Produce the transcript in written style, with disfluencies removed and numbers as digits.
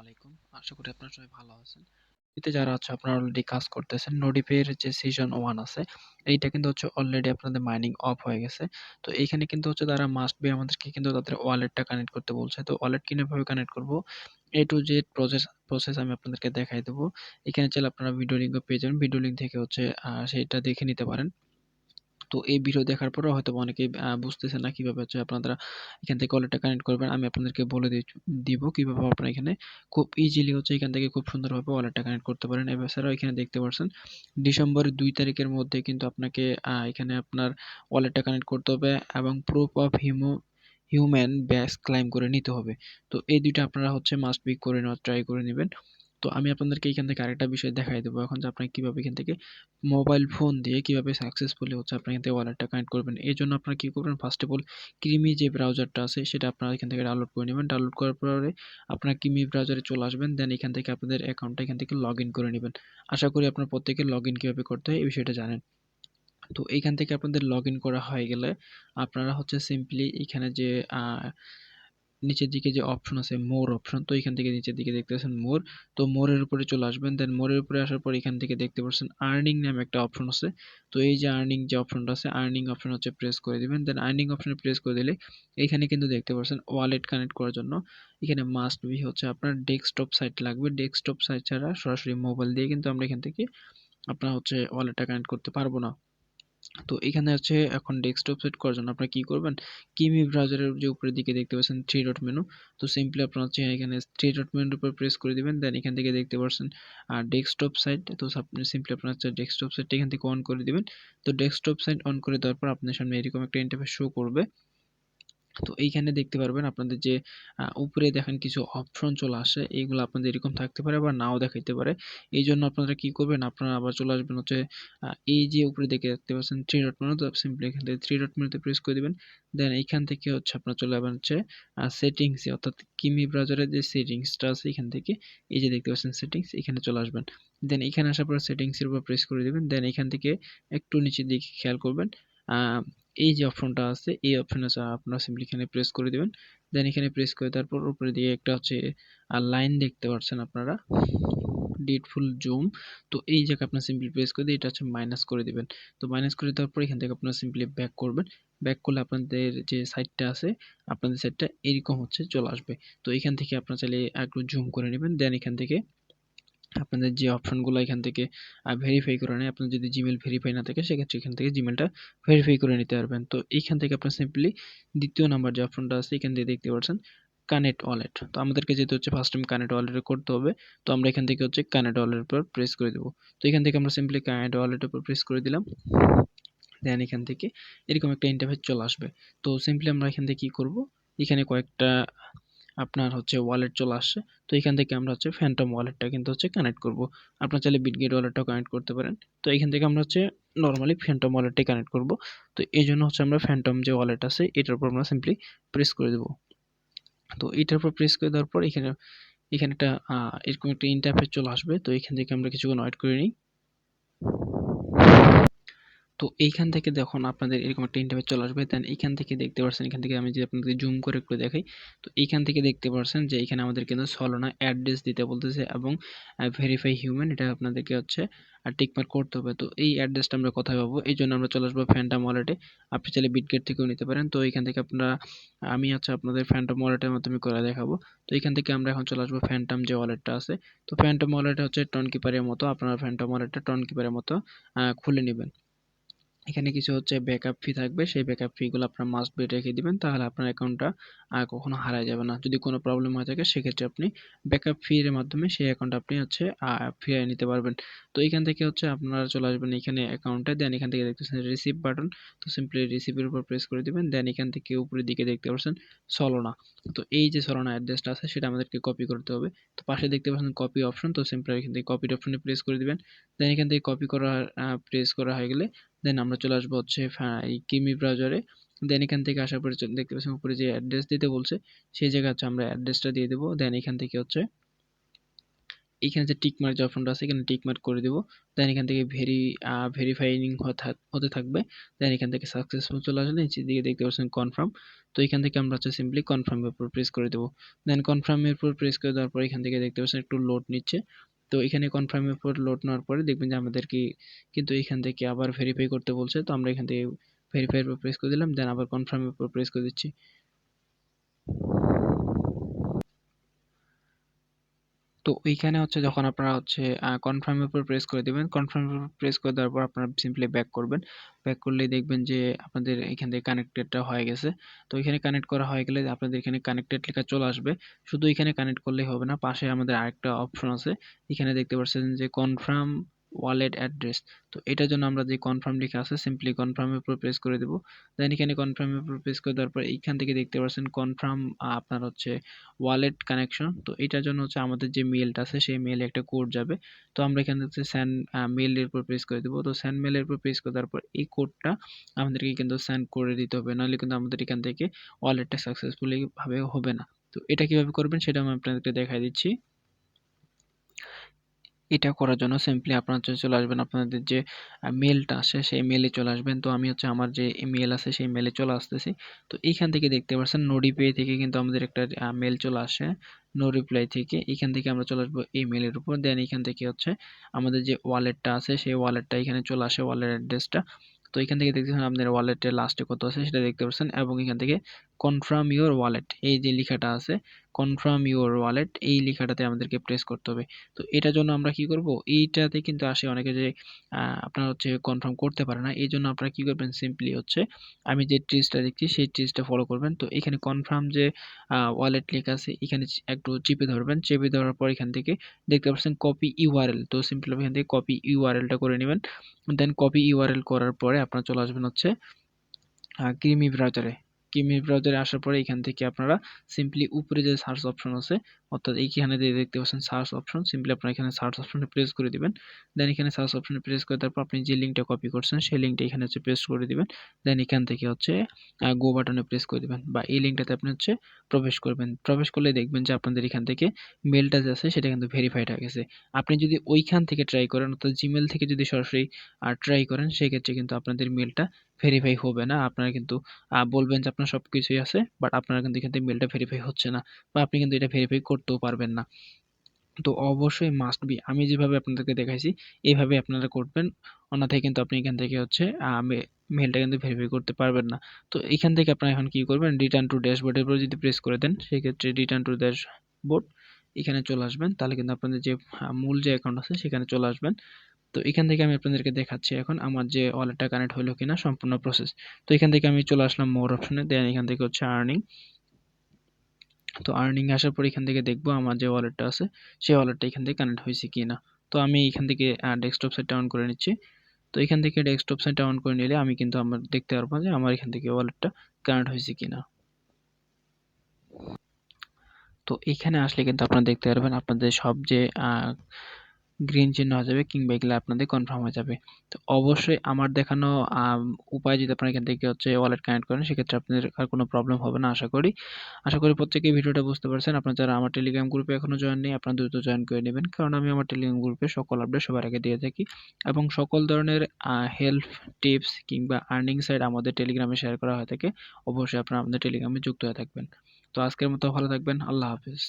আলাইকুম। আশা করি আপনারা সবাই ভালো আছেন। এতে যারা আছে আপনারা অলরেডি কাজ করতেছেন, নোডিফের যে সিজন 1 আছে, এইটা কিন্তু হচ্ছে অলরেডি আপনাদের মাইনিং অফ হয়ে গেছে। তো এইখানে কিন্তু হচ্ছে তারা মাস্ট বি আমাদেরকে কিন্তু তাদের ওয়ালেটটা কানেক্ট করতে বলছে। তো ওয়ালেট কিভাবে কানেক্ট করব? A to Z প্রসেস আমি আপনাদেরকে দেখাই দেব। এখানে চাইলে আপনারা ভিডিও লিংকও পেয়ে যাবেন। ভিডিও লিংক থেকে হচ্ছে সেইটা দেখে নিতে পারেন। তো এই ভিডিও দেখার পরেও হয়তোবা অনেকেই বুঝতেছেন না কিভাবে হচ্ছে আপনারা এখান থেকে ওয়ালেটটা কানেক্ট করবেন। আমি আপনাদেরকে বলে দিব কিভাবে আপনারা এখানে খুব ইজিলি হচ্ছে এখান থেকে খুব সুন্দরভাবে ওয়ালেটটা কানেক্ট করতে পারেন। এছাড়াও এখানে দেখতে পাচ্ছেন ডিসেম্বরের ২ তারিখের মধ্যে কিন্তু আপনাকে এখানে আপনার ওয়ালেটটা কানেক্ট করতে হবে এবং প্রুফ অফ হিউম্যান ব্যাস ক্লাইম করে নিতে হবে। তো এই ২ টা আপনারা হচ্ছে মাস্ট বি করে নেওয়ার ট্রাই করে নিবেন। তো আমি আপনাদেরকে এখান থেকে আরেকটা বিষয় দেখাই দেবো এখন যে আপনারা কিভাবে এখান থেকে মোবাইল ফোন দিয়ে কিভাবে সাকসেসফুলি হচ্ছে আপনি এখান থেকে ওয়ালেটটা কানেক্ট করবেন। এর জন্য আপনারা কি করবেন, ফার্স্ট অফ অল ক্রিমি যে ব্রাউজারটা আছে সেটা আপনারা এখান থেকে ডাউনলোড করে নেবেন। ডাউনলোড করার পরে আপনারা ক্রিমি ব্রাউজারে চলে আসবেন। দেন এখান থেকে আপনাদের অ্যাকাউন্টটা এখান থেকে লগইন করে নেবেন। আশা করি আপনারা প্রত্যেকে লগইন কিভাবে করতে হয় এই বিষয়টা জানেন। তো এইখান থেকে আপনাদের লগইন করা হয়ে গেলে আপনারা হচ্ছে সিম্পলি এখানে যে নিচের দিকে যে অপশন আছে মোর অপশন, তো এখান থেকে নিচের দিকে দেখতে পাচ্ছেন মোর। তো মোরের উপরে চলে আসবেন। দেন মোরের উপরে আসার পর এখান থেকে দেখতে পাচ্ছেন আর্নিং নামে একটা অপশন আছে। তো এই যে আর্নিং যে অপশনটা আছে, আর্নিং অপশন হচ্ছে প্রেস করে দিবেন। দেন আর্নিং অপশনে প্রেস করে দিলে এখানে কিন্তু দেখতে পাচ্ছেন ওয়ালেট কানেক্ট করার জন্য এখানে মাস্ট বি হচ্ছে আপনার ডেস্কটপ সাইট লাগবে। ডেস্কটপ সাইট ছাড়া সরাসরি মোবাইল দিয়ে কিন্তু আমরা এখান থেকে আপনার হচ্ছে ওয়ালেটটা কানেক্ট করতে পারবো না। তো এখানে হচ্ছে এখন ডেস্কটপ সেট করার জন্য আপনারা কি করবেন, কিমি ব্রাউজারের যে উপরের দিকে দেখতে পাচ্ছেন থ্রি ডট মেনু। তো সিম্পলি আপনারা হচ্ছে এখানে থ্রি ডট মেনুর উপর প্রেস করে দিবেন। দেন এখান থেকে দেখতে পাচ্ছেন ডেস্কটপ সাইট। তো সিম্পলি আপনারা হচ্ছে ডেস্কটপ সাইটটা এখান থেকে অন করে দিবেন। তো ডেস্কটপ সাইট অন করে দেওয়ার পর আপনার সামনে এরকম একটা ইন্টারফেস শো করবে। তো এইখানে দেখতে পারবেন আপনাদের যে উপরে দেখেন কিছু অপশন চলে আসে, এইগুলো আপনাদের এরকম থাকতে পারে বা নাও দেখাইতে পারে। এই জন্য আপনারা কি করবেন, আপনারা আবার চলে আসবেন হচ্ছে এই যে উপরে দিকে দেখতে পাচ্ছেন থ্রি ডট মেনু। তো সিম্পলি এখান থেকে থ্রি ডট মেনুতে প্রেস করে দিবেন। দেন এইখান থেকে হচ্ছে আপনারা চলে যাবেন হচ্ছে সেটিংসে, অর্থাৎ কিমি ব্রাউজারের যে সেটিংসটা আছে এখান থেকে এই যে দেখতে পাচ্ছেন সেটিংস, এখানে চলে আসবেন। দেন এখানে আসার পর সেটিংসের উপর প্রেস করে দিবেন। দেন এখান থেকে একটু নিচের দিকে খেয়াল করবেন এই যে অপশনটা আছে এই অপশনে আপনারা সিম্পলি এখানে প্রেস করে দিবেন। দেন এখানে প্রেস করে তারপর উপরে দিয়ে একটা হচ্ছে লাইন দেখতে পাচ্ছেন আপনারা, ডিডফুল জুম। তো এই জায়গায় আপনার সিম্পলি প্রেস করে দিয়ে এটা হচ্ছে মাইনাস করে দিবেন। তো মাইনাস করে দেওয়ার পর এখান থেকে আপনারা সিম্পলি ব্যাক করবেন। ব্যাক করলে আপনাদের যে সাইটটা আছে আপনাদের সাইটটা এরকম হচ্ছে চলে আসবে। তো এখান থেকে আপনারা চাইলে একটু জুম করে নেবেন। দেন এখান থেকে আপনাদের যে অপশনগুলো এখান থেকে ভেরিফাই করে নেয়, আপনার যদি জিমেল ভেরিফাই না থাকে সেক্ষেত্রে এখান থেকে জিমেলটা ভেরিফাই করে নিতে পারবেন। তো এইখান থেকে আপনার সিম্পলি দ্বিতীয় নাম্বার যে অপশনটা আছে এখান থেকে দেখতে পাচ্ছেন কানেক্ট ওয়ালেট। তো আমাদেরকে যেহেতু হচ্ছে ফার্স্ট টাইম কানেক্ট ওয়ালেট করতে হবে, তো আমরা এখান থেকে হচ্ছে কানেক্ট ওয়ালেটের উপর প্রেস করে দেবো। তো এখান থেকে আমরা সিম্পলি কানেক্ট ওয়ালেটের উপর প্রেস করে দিলাম। দেন এখান থেকে এরকম একটা ইন্টারফেস চলে আসবে। তো সিম্পলি আমরা এখান থেকে কি করব, এখানে কয়েকটা আপনার হচ্ছে ওয়ালেট চলে আসছে। তো এখান থেকে আমরা হচ্ছে ফ্যান্টম ওয়ালেটটা কিন্তু হচ্ছে কানেক্ট করব। আপনার চাইলে বিটগেট ওয়ালেটটাও কানেক্ট করতে পারেন। তো এখান থেকে আমরা হচ্ছে নরমালি ফ্যান্টম ওয়ালেটটাই কানেক্ট করব। তো এই জন্য হচ্ছে আমরা ফ্যান্টম যে ওয়ালেট আছে এটার উপর আমরা সিম্পলি প্রেস করে দেব। তো এটার উপর প্রেস করে দেওয়ার পর এখানে এখানে একটা এরকম একটা ইন্টারফেস চলে আসবে। তো এখান থেকে আমরা কিছুক্ষণ ওয়েট করে নিই। তো এইখান থেকে দেখুন আপনাদের এরকম একটা ইন্টারফেস চলে আসবে। দেন এইখান থেকে দেখতে পাচ্ছেন, এখান থেকে আমি যদি আপনাদের জুম করে একটু দেখাই, তো এইখান থেকে দেখতে পাচ্ছেন যে এখানে আমাদের কিন্তু সলোনা অ্যাড্রেস দিতে বলতেছে এবং ভেরিফাই হিউম্যান এটা আপনাদেরকে হচ্ছে টিকমার্ক করতে হবে। তো এই অ্যাড্রেসটা আমরা কোথায় পাবো, এই জন্য আমরা চলে আসবো ফ্যান্টম ওয়ালেটে। আপনি চাইলে বিটগেট থেকেও নিতে পারেন। তো এখান থেকে আপনারা আমি হচ্ছে আপনাদের ফ্যান্টম ওয়ালেটের মাধ্যমে করে দেখাবো। তো এখান থেকে আমরা এখন চলে আসবো ফ্যান্টম যে ওয়ালেটটা আছে। তো ফ্যান্টম ওয়ালেট হচ্ছে টন কিপারের মতো, আপনারা ফ্যান্টম ওয়ালেটটা টন কিপারের মতো খুলে নেবেন। এখানে কিছু হচ্ছে ব্যাকআপ ফি থাকবে, সেই ব্যাকআপ ফি গুলো আপনার মাস্ট বি রেখে দিবেন, তাহলে আপনার অ্যাকাউন্টটা কখনো হারায় যাবে না। যদি কোনো প্রবলেম হয়ে থাকে সেক্ষেত্রে আপনি ব্যাকআপ ফি এর মাধ্যমে সেই অ্যাকাউন্ট আপনি হচ্ছে ফিরিয়ে নিতে পারবেন। তো এখান থেকে হচ্ছে আপনারা চলে আসবেন এখানে অ্যাকাউন্টে। দেন এখান থেকে দেখতেছেন রিসিভ বাটন। তো সিম্পলি রিসিভের উপর প্রেস করে দিবেন। দেন এখান থেকে উপরের দিকে দেখতে পাচ্ছেন সলোনা। তো এই যে সলোনা অ্যাড্রেসটা আছে সেটা আমাদেরকে কপি করতে হবে। তো পাশে দেখতে পাচ্ছেন কপি অপশন। তো সিম্পলি এখান থেকে কপির অপশনে প্রেস করে দিবেন। দেন এখান থেকে কপি করা প্রেস করা হয়ে গেলে দেন আমরা চলে আসবো হচ্ছে এই কিমি ব্রাউজারে। দেন এখান থেকে আসার পরে দেখতে পাচ্ছেন উপরে যে অ্যাড্রেস দিতে বলছে সেই জায়গায় হচ্ছে আমরা অ্যাড্রেসটা দিয়ে দেবো। দেন এখান থেকে হচ্ছে এইখানে যে টিক মার্ক যে অপশনটা আছে এখানে টিক মার্ক করে দিব। দেন এখান থেকে ভেরিফাইং হতে থাকবে। দেন এখান থেকে সাকসেসফুল চলে আসলে নিচের দিকে দেখতে পাচ্ছেন কনফার্ম। তো এখান থেকে আমরা হচ্ছে সিম্পলি কনফার্মের উপর প্রেস করে দেবো। দেন কনফার্মের উপর প্রেস করে দেওয়ার পর এখান থেকে দেখতে পাচ্ছেন একটু লোড নিচ্ছে। তো এখানে কনফার্মের উপর লোড নেওয়ার পরে দেখবেন যে আমাদের কিন্তু এখান থেকে আবার ভেরিফাই করতে বলছে। তো আমরা এখান থেকে ভেরিফাই এর উপর প্রেস করে দিলাম। দেন আবার কনফার্মের উপর প্রেস করে দিচ্ছি। তো এইখানে হচ্ছে যখন আপনারা হচ্ছে কনফার্মের উপর প্রেস করে দিবেন, কনফার্মের উপর প্রেস করে দেওয়ার পর আপনারা সিম্পলি ব্যাক করবেন। ব্যাক করলেই দেখবেন যে আপনাদের এখান থেকে কানেক্টেডটা হয়ে গেছে। তো এখানে কানেক্ট করা হয়ে গেলে আপনাদের এখানে কানেক্টেড লেখা চলে আসবে। শুধু এখানে কানেক্ট করলেই হবে না, পাশে আমাদের আরেকটা অপশন আছে। এখানে দেখতে পাচ্ছেন যে কনফার্ম ওয়ালেট অ্যাড্রেস। তো এটার জন্য আমরা যে কনফার্ম লেখা আছে সিম্পলি কনফার্মের উপর প্রেস করে দেব। দেন এখানে কনফার্মের উপর প্রেস করে দেওয়ার পর এইখান থেকে দেখতে পাচ্ছেন কনফার্ম আপনার হচ্ছে ওয়ালেট কানেকশন। তো এটার জন্য হচ্ছে আমাদের যে মেলটা আছে সেই মেলে একটা কোড যাবে। তো আমরা এখানে হচ্ছে সেন্ড মেলের উপর প্রেস করে দেবো। তো সেন্ড মেলের উপর প্রেস করে দেওয়ার পর এই কোডটা আমাদেরকে কিন্তু সেন্ড করে দিতে হবে, নাহলে কিন্তু আমাদের এখান থেকে ওয়ালেটটা সাকসেসফুলি ভাবে হবে না। তো এটা কিভাবে করবেন সেটা আমি আপনাদেরকে দেখাই দিচ্ছি। এটা করার জন্য সিম্পলি আপনারা হচ্ছে চলে আসবেন আপনাদের যে মেলটা আছে সেই মেলে চলে আসবেন। তো আমি হচ্ছে আমার যে মেল আছে সেই মেলে চলে আসতেছি। তো এইখান থেকে দেখতে পাচ্ছেন নোডিপে থেকে কিন্তু আমাদের একটা মেল চলে আসে নো রিপ্লাই থেকে। এখান থেকে আমরা চলে আসবো এই মেলের উপর। দেন এখান থেকে হচ্ছে আমাদের যে ওয়ালেটটা আছে সেই ওয়ালেটটা এখানে চলে আসে, ওয়ালেট অ্যাড্রেসটা। তো এখান থেকে দেখতেছেন আপনার ওয়ালেটের লাস্টে কত আছে সেটা দেখতে পাচ্ছেন, এবং এখান থেকে কনফার্ম ইউর ওয়ালেট এই যে লেখাটা আছে কনফার্ম ইউর ওয়ালেট এই লেখাটাতে আমাদেরকে প্রেস করতে হবে। তো এটার জন্য আমরা কি করব, এইটাতে কিন্তু আসে অনেকে যে আপনার হচ্ছে কনফার্ম করতে পারে না। এই জন্য আপনারা কি করবেন, সিম্পলি হচ্ছে আমি যে ট্রিজটা দেখছি সেই ট্রিজটা ফলো করবেন। তো এখানে কনফার্ম যে ওয়ালেট লেখা আছে এখানে একটু চেপে ধরবেন। চেপে ধরার পর এখান থেকে দেখতে পাচ্ছেন কপি ইউআরএল। তো সিম্পলি এখান থেকে কপি ইউআরএলটা করে নেবেন। দেন কপি ইউআরএল করার পরে আপনারা চলে আসবেন হচ্ছে ক্রিমি ব্রাউজারে। ক্রিমি ব্রাউজারে আসার পরে এখান থেকে আপনারা সিম্পলি উপরে যে সার্চ অপশন আছে, অর্থাৎ এইখানে যে দেখতে পাচ্ছেন সার্চ অপশন, সিম্পলি আপনারা এখানে সার্চ অপশনে প্রেস করে দিবেন। দেন এখানে সার্চ অপশনে প্রেস করে তারপর আপনি যে লিঙ্কটা কপি করছেন সেই লিঙ্কটা এখানে হচ্ছে পেস্ট করে দিবেন। দেন এখান থেকে হচ্ছে গো বাটনে প্রেস করে দিবেন, বা এই লিঙ্কটাতে আপনি হচ্ছে প্রবেশ করবেন। প্রবেশ করলে দেখবেন যে আপনাদের এখান থেকে মেলটা যে আছে সেটা কিন্তু ভেরিফাইড হয়ে গেছে। আপনি যদি ওইখান থেকে ট্রাই করেন, অর্থাৎ জিমেল থেকে যদি সরাসরি ট্রাই করেন সেক্ষেত্রে কিন্তু আপনাদের মেলটা ভেরিফাই হবে না। আপনারা কিন্তু বলবেন যে আপনার সবকিছুই আছে, বাট আপনার কিন্তু এখান থেকে মেলটা ভেরিফাই হচ্ছে না, বা আপনি কিন্তু এটা ভেরিফাই করতেও পারবেন না। তো অবশ্যই মাস্ট বি আমি যেভাবে আপনাদেরকে দেখাইছি এইভাবে আপনারা করবেন, অন্যথায় কিন্তু আপনি এখান থেকে হচ্ছে মেলটা কিন্তু ভেরিফাই করতে পারবেন না। তো এখান থেকে আপনারা এখন কি করবেন, রিটার্ন টু ড্যাশবোর্ডের উপর যদি প্রেস করে দেন সেক্ষেত্রে রিটার্ন টু ড্যাশবোর্ড এখানে চলে আসবেন। তাহলে কিন্তু আপনাদের যে মূল যে অ্যাকাউন্ট আছে সেখানে চলে আসবেন। তো এখান থেকে আমি আপনাদেরকে দেখাচ্ছি এখন আমার যে ওয়ালেটটা কানেক্ট হলো কিনা সম্পূর্ণ প্রসেস। তো এখান থেকে আমি চলে আসলাম মোর অপশনে। দেন এখান থেকে হচ্ছে আর্নিং। তো আর্নিং আসার পর এখান থেকে দেখবো আমার যে ওয়ালেটটা আছে সেই ওয়ালেটটা এখান থেকে কানেক্ট হয়েছে কিনা। তো আমি এখান থেকে ডেস্কটপ সাইটটা অন করে নিচ্ছি। তো এখান থেকে ডেস্কটপ সাইটটা অন করে নিলে আমি কিন্তু আমার দেখতে পারবো যে আমার এখান থেকে ওয়ালেটটা কানেক্ট হয়েছে কিনা। তো এখানে আসলে কিন্তু আপনারা দেখতে পারবেন আপনাদের সব যে গ্রিন চিহ্ন হয়ে যাবে, কিংবা এগুলো আপনাদের কনফার্ম হয়ে যাবে। তো অবশ্যই আমার দেখানো উপায় যদি আপনারা এখান থেকে হচ্ছে ওয়ালেট কানেক্ট করেন সেক্ষেত্রে আপনাদের আর কোনো প্রবলেম হবে না আশা করি। আশা করি প্রত্যেকেই ভিডিওটা বুঝতে পারছেন। আপনারা যারা আমার টেলিগ্রাম গ্রুপে এখনো জয়েন নেই আপনারা দ্রুত জয়েন করে নেবেন, কারণ আমি আমার টেলিগ্রাম গ্রুপে সকল আপডেট সবার আগে দিয়ে থাকি, এবং সকল ধরনের হেল্প টিপস কিংবা আর্নিং সাইট আমাদের টেলিগ্রামে শেয়ার করা হয়ে থাকে। অবশ্যই আপনারা আমাদের টেলিগ্রামে যুক্ত হয়ে থাকবেন। তো আজকের মতো ভালো থাকবেন। আল্লাহ হাফেজ।